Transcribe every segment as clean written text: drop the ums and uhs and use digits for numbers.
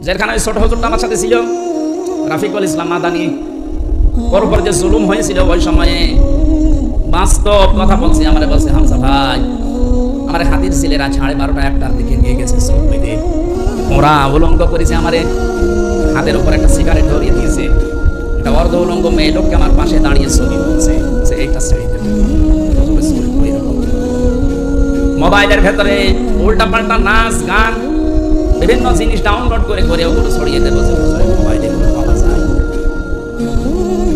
যেখানে ওই ছোট হুজুরটা আমার সাথে ছিল, রাফিকুল ইসলাম মাদানী, ওর উপর যে জুলুম হয়েছিল ওই সময়ে বাস্তব কথা বলছি। আমারে বলছে, হামজা ভাই, আমার হাতির ছেলেরা 12:30টা 1টার দিকে নিয়ে গেছে সৌদিতে, ওরা উলঙ্গ করেছে, আমারে হাতের উপর একটা সিগারেট ধরিয়ে দিয়েছে, একটা অর্ধ উলঙ্গ মেয়ে লোককে আমার পাশে দাঁড়িয়ে ছবি তুলছে, যে এইটা ছেড়ে দেবে। মোবাইলের ভেতরে উল্টা পাল্টা নাচ গান বিভিন্ন জিনিস ডাউনলোড করে করে ওগুলো ছড়িয়ে দেবো, মোবাইলে পাওয়া যায়।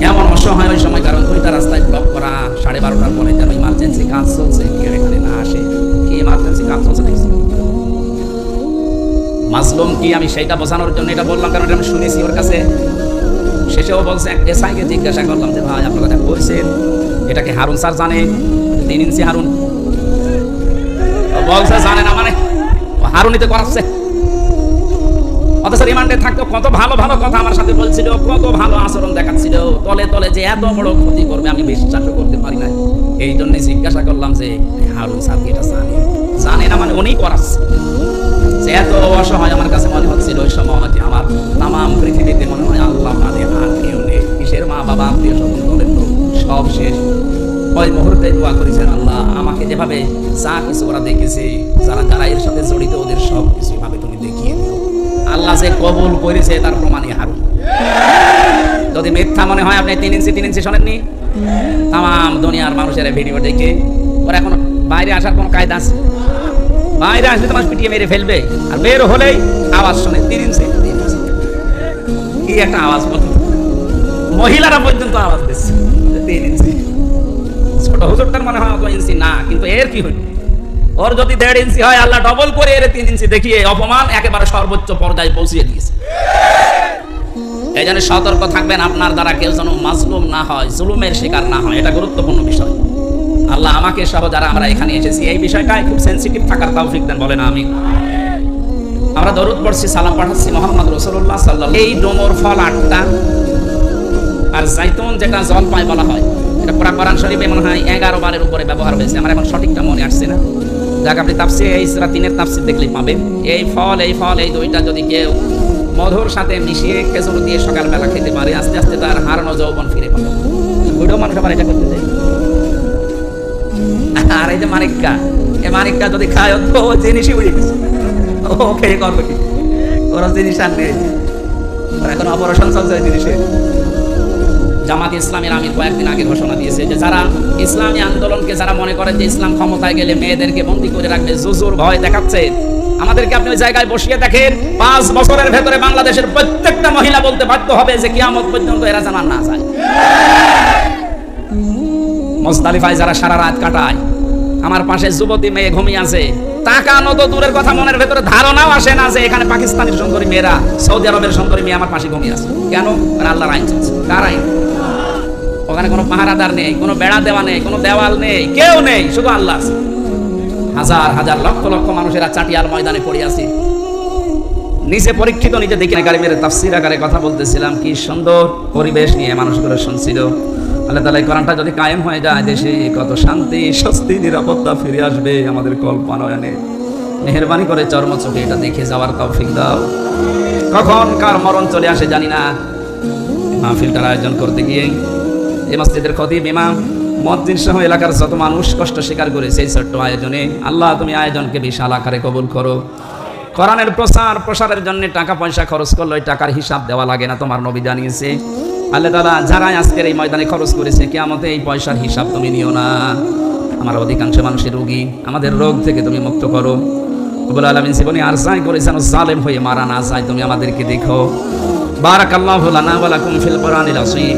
এমন অসহায় ওই সময়, কারণ দুইটা রাস্তায় ব্লক করা, 12:30টার পরে যেন ইমার্জেন্সি কাজ চলছে, কেউ এখানে না আসে। কি ইমার্জেন্সি কাজ চলছে দেখছি, মাজলুম কি আমি সেইটা বোঝানোর জন্য এটা বললাম, কারণ আমি শুনেছি ওর কাছে। শেষেও বলছে, এসআইকে জিজ্ঞাসা করলাম যে ভাই আপনারা যা বলছেন এটা কি হারুন স্যার জানে? 3 ইঞ্চি হারুন বলছে জানে না, মানে হারুনিতে করাচ্ছে। অথচ রিমান্ডে থাকতো কত ভালো ভালো কথা আমার সাথে বলছিল, কত ভালো আচরণ দেখাচ্ছিল, তলে তলে যে এত বড় ক্ষতি করবে আমি বিশ্বাসও করতে পারি না। এই জন্য জিজ্ঞাসা করলাম যে হারুন স্যার কি এটা জানে না, মানে উনি করাচ্ছে। যে এত অসহায় আমার কাছে মনে হচ্ছিল ওই সময়, যে আমার তামাম পৃথিবীতে মনে হয় আল্লাহ বাদে আর কেউ নেই। কিসের মা বাবা আত্মীয় স্বজন বলেন তো, সব শেষ। ওই মুহূর্তে দোয়া করেছেন, আল্লাহ আমাকে যেভাবে যা কিছু ওরা দেখেছে, যারা যারা এর সাথে জড়িত, ওদের সব কিছু ভাবে তুমি দেখিয়ে দিও। আল্লাহ যে কবুল করেছে তার প্রমাণই হারুন। যদি মিথ্যা মনে হয়, আপনি 3 ইঞ্চি শোনেননি? তাম দুনিয়ার মানুষের ভিডিও দেখে ওরা এখন বাইরে আসার কোনো কায়দা আছে? বাইরে আসলে তোমার পিটিয়ে মেরে ফেলবে, আর বের হলেই আওয়াজ শোনে 3 ইঞ্চি। কি একটা আওয়াজ, মহিলারা পর্যন্ত আওয়াজ দিচ্ছে 3 ইঞ্চি। ছোট হুজুরটার মনে হয় 2 ইঞ্চি না, কিন্তু এর কি হইল? ওর যদি 1.5 ইঞ্চি হয়, আল্লাহ ডবল করে এর 3 ইঞ্চি দেখিয়ে অপমান একেবারে সর্বোচ্চ পর্যায়ে পৌঁছিয়ে দিয়েছে। এই জন্য সতর্ক থাকবেন, আপনার দ্বারা কেউ যেন মাজলুম না হয়, জুলুমের শিকার না হয়, এটা গুরুত্বপূর্ণ বিষয়। আল্লাহ আমাকে সহ যারা আমরা এখানে এসেছি এই বিষয়টাই খুব সেনসিটিভ থাকার তৌফিক দেন, বলেন আমিন। আমরা দরুদ পড়ছি, সালাম পাঠাচ্ছি মুহাম্মদ রাসূলুল্লাহ সাল্লাল্লাহু আলাইহি। এই ডোমর ফল 8টা, আর জাইতুন যেটা জলপাই বলা হয়, এটা পুরা কোরআন শরীফে মনে হয় 11 বারের উপরে ব্যবহার হয়েছে। আমার এখন সঠিকটা মনে আসছে না, যাক আপনি তাফসীর এই সূরা 3-এর তাফসীর দেখলেই পাবেন। এই ফল এই দুইটা যদি কেউ মধুর সাথে মিশিয়ে খেজুর দিয়ে সকালবেলা খেতে পারে, আস্তে আস্তে তার হারানো যৌবন ফিরে পাবে। বুড়ো মানুষ আবার এটা করতে চাই। আর এই যে মানিক্কা, এই মানিক্কা যদি খায় তো জিনিসই উড়ে গেছে, ও খেয়ে করবে কি? ওরা জিনিস আর নেই, এখন অপারেশন চলছে জিনিসে। জামাত ইসলামের আমির কয়েকদিন আগে ঘোষণা দিয়েছে যে যারা ইসলামী আন্দোলনকে যারা মনে করেন যে ইসলাম ক্ষমতায় গেলে মেয়েদেরকে বন্দী করে রাখবে, জুজুর ভয় দেখাচ্ছে, আমাদেরকে আপনি ওই জায়গায় বসিয়ে দেখেন, 5 বছরের ভেতরে বাংলাদেশের প্রত্যেকটা মহিলা বলতে বাধ্য হবে যে কিয়ামত পর্যন্ত এরা যেন না যায়। মুজদালিফায় যারা সারা রাত কাটায়, আমার পাশে যুবতী মেয়ে ঘুমিয়ে আছে, তাকানো তো দূরের কথা, মনের ভেতরে ধারণাও আসে না যে এখানে পাকিস্তানের সুন্দরী মেয়েরা, সৌদি আরবের সুন্দরী মেয়ে আমার পাশে ঘুমিয়ে আছে। কেন? আল্লাহর আইন চলছে। কার আইন? ওখানে কোনো পাহারাদার নেই, কোনো বেড়া দেওয়া নেই, কোনো দেওয়াল নেই, কেউ নেই, শুধু আল্লাহ আছে। হাজার হাজার লক্ষ লক্ষ মানুষেরা চাটিয়াল ময়দানে পড়ে আছে। নিজে পরীক্ষিত, নিজে দেখি না, গাড়ি মেরে তাফসীর আকারে কথা বলতেছিলাম, কি সুন্দর পরিবেশ নিয়ে মানুষগুলো শুনছিল। আল্লাহ তাআলা কোরআনটা যদি কায়েম হয়ে যায়, দেশে কত শান্তি, স্বস্তি, নিরাপত্তা ফিরে আসবে আমাদের কল্পনায়নে। মেহেরবানি করে চর্ম চোখে এটা দেখে যাওয়ার তৌফিক দাও। কখন কার মরণ চলে আসে জানি না। মাহফিলটার আয়োজন করতে গিয়ে এই মসজিদের খতিব, ইমাম, মুয়াজ্জিন সহ এলাকার যত মানুষ কষ্ট স্বীকার করেছে এই ছোট্ট আয়োজনে, আল্লাহ তুমি আয়োজনকে বিশাল আকারে কবুল করো। কোরআনের প্রসারের জন্য টাকা পয়সা খরচ করলে ওই টাকার হিসাব দেওয়া লাগে না, তোমার নবী জানিয়েছে। আল্লাহ তাআলা যারা আজকের এই ময়দানে খরচ করেছে, কিয়ামতে এই পয়সার হিসাব তুমি নিও না। আমার অধিকাংশ মানুষের রোগী, আমাদের রোগ থেকে তুমি মুক্ত করো। রব্বুল আলামিন জীবনে আর যাই করেছেন, জালেম হয়ে মারা না যায়, তুমি আমাদেরকে দেখো। বারাকাল্লাহু লানা ওয়া লাকুম ফিল কোরআনিল আযীম।